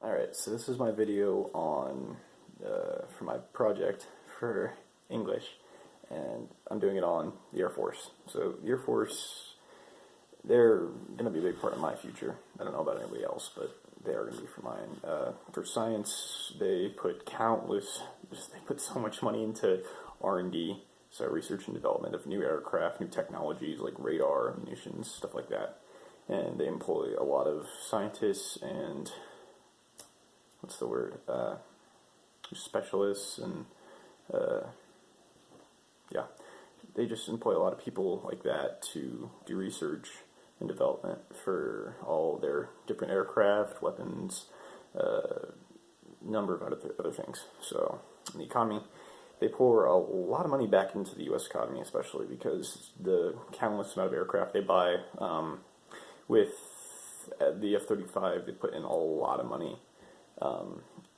Alright, so this is my video on for my project for English, and I'm doing it on the Air Force. So the Air Force, they're going to be a big part of my future. I don't know about anybody else, but they are going to be for mine. For science, they put so much money into R&D, so research and development of new aircraft, new technologies like radar, munitions, stuff like that. And they employ a lot of scientists and specialists, and yeah, they just employ a lot of people like that to do research and development for all their different aircraft, weapons, number of other things. So in the economy, they pour a lot of money back into the U.S. economy, especially because the countless amount of aircraft they buy. With the F-35, they put in a lot of money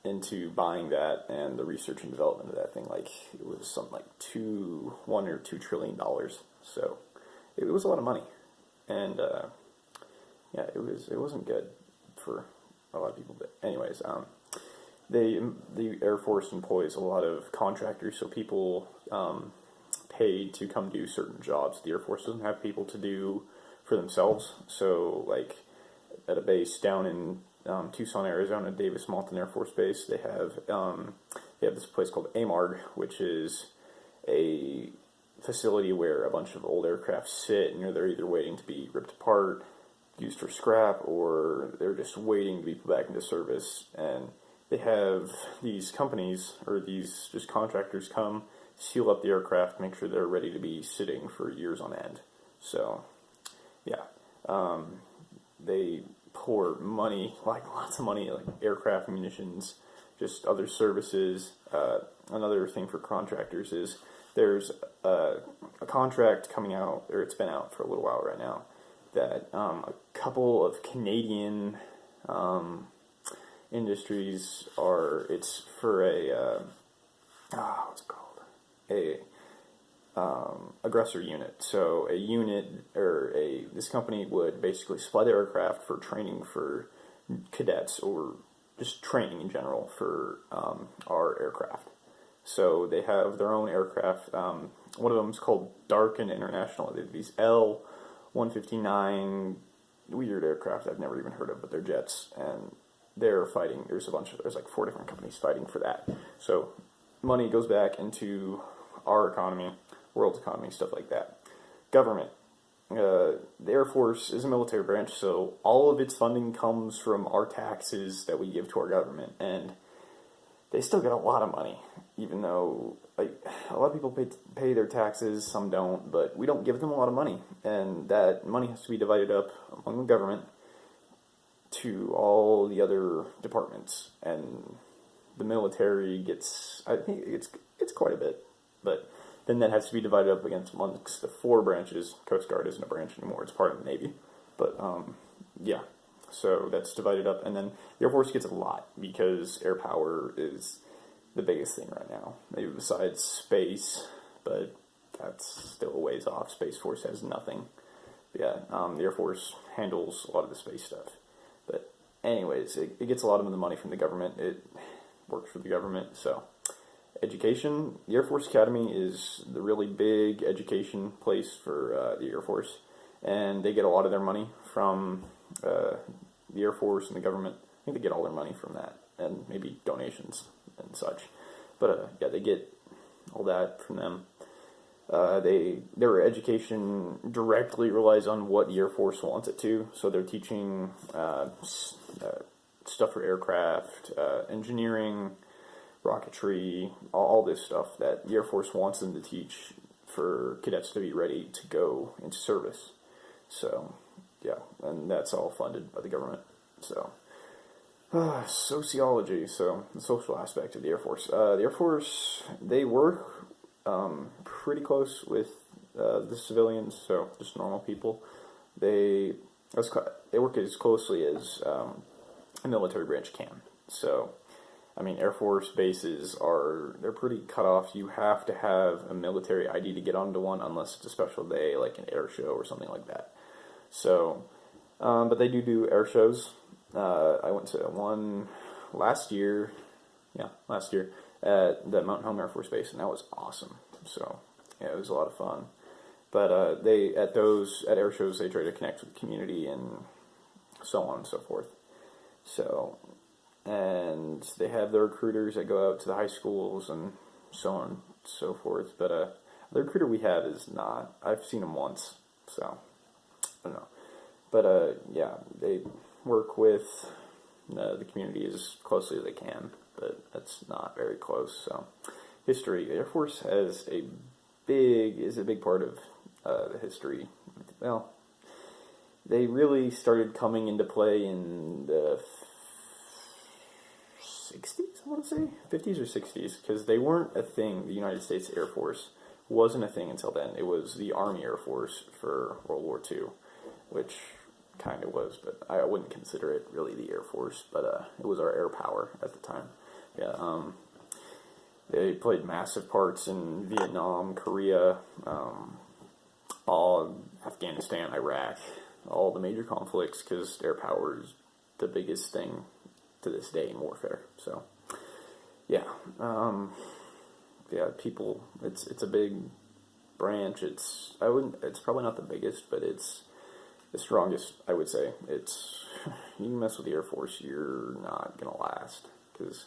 into buying that and the research and development of that thing. Like, it was something like $1 or $2 trillion. So it was a lot of money, and yeah, it wasn't good for a lot of people. But anyways, the Air Force employs a lot of contractors, so people paid to come do certain jobs. The Air Force doesn't have people to do for themselves. So, like, at a base down in Tucson, Arizona, Davis-Moulton Air Force Base, they have this place called AMARG, which is a facility where a bunch of old aircraft sit, and they're either waiting to be ripped apart, used for scrap, or they're just waiting to be put back into service. And they have these companies, or these just contractors, come, seal up the aircraft, make sure they're ready to be sitting for years on end. So yeah, they pour money, like lots of money, like aircraft, munitions, just other services. Another thing for contractors is there's a contract coming out, or it's been out for a little while right now, that a couple of Canadian industries it's for what's it called? Aggressor unit. So a unit, or this company would basically supply the aircraft for training for cadets, or just training in general for our aircraft. So they have their own aircraft. One of them is called Darkin International. They have these L-159 weird aircraft I've never even heard of, but they're jets, and they're fighting. There's like 4 different companies fighting for that. So money goes back into our economy, world's economy, stuff like that. Government. The Air Force is a military branch, so all of its funding comes from our taxes that we give to our government, and they still get a lot of money, even though, like, a lot of people pay their taxes, some don't, but we don't give them a lot of money, and that money has to be divided up among the government to all the other departments, and the military gets, I think it's quite a bit, but then that has to be divided up amongst the 4 branches. Coast Guard isn't a branch anymore, it's part of the Navy, but yeah, so that's divided up, and then the Air Force gets a lot, because air power is the biggest thing right now, maybe besides space, but that's still a ways off. Space Force has nothing. But yeah, the Air Force handles a lot of the space stuff, but anyways, it gets a lot of the money from the government. It works for the government. So education, the Air Force Academy is the really big education place for the Air Force, and they get a lot of their money from the Air Force and the government. I think they get all their money from that, and maybe donations and such. But yeah, they get all that from them. Their education directly relies on what the Air Force wants it to, so they're teaching stuff for aircraft, engineering, rocketry, all this stuff that the Air Force wants them to teach for cadets to be ready to go into service. So yeah, and that's all funded by the government. So sociology, so the social aspect of the Air Force. The Air Force, they work pretty close with the civilians, so just normal people. They work as closely as a military branch can. So, I mean, Air Force bases they're pretty cut off. You have to have a military ID to get onto one, unless it's a special day, like an air show or something like that. So, but they do air shows. I went to one last year, at the Mountain Home Air Force Base, and that was awesome. So yeah, it was a lot of fun. But they at air shows they try to connect with the community and so on and so forth. So, and they have the recruiters that go out to the high schools and so on and so forth. But the recruiter we have is not. I've seen him once, so I don't know. But yeah, they work with the community as closely as they can, but that's not very close. So, history. The Air Force is a big part of the history. Well, they really started coming into play in the 60s, I want to say, 50s or 60s, because they weren't a thing. The United States Air Force wasn't a thing until then. It was the Army Air Force for World War II, which kind of was, but I wouldn't consider it really the Air Force, but it was our air power at the time. Yeah, they played massive parts in Vietnam, Korea, all Afghanistan, Iraq, all the major conflicts, because air power is the biggest thing to this day in warfare. So, yeah, people. It's a big branch. It's probably not the biggest, but it's the strongest. I would say you can mess with the Air Force, you're not gonna last, because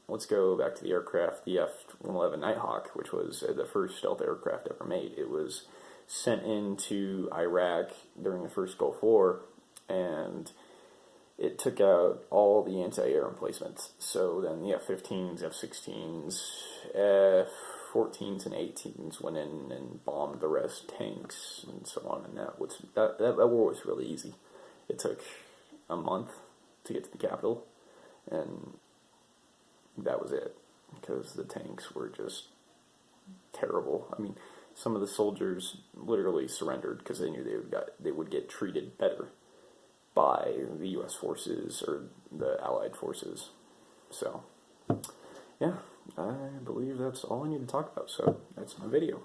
let's go back to the aircraft, the F-111 Nighthawk, which was the first stealth aircraft ever made. It was sent into Iraq during the first Gulf War, and it took out all the anti-air emplacements. So then the F-15s, F-16s, F-14s, and 18s went in and bombed the rest, tanks, and so on. And that war was really easy. It took a month to get to the capital, and that was it, because the tanks were just terrible. I mean, some of the soldiers literally surrendered because they knew they would get treated better by the U.S. forces or the Allied forces. So, yeah, I believe that's all I need to talk about. So, that's my video.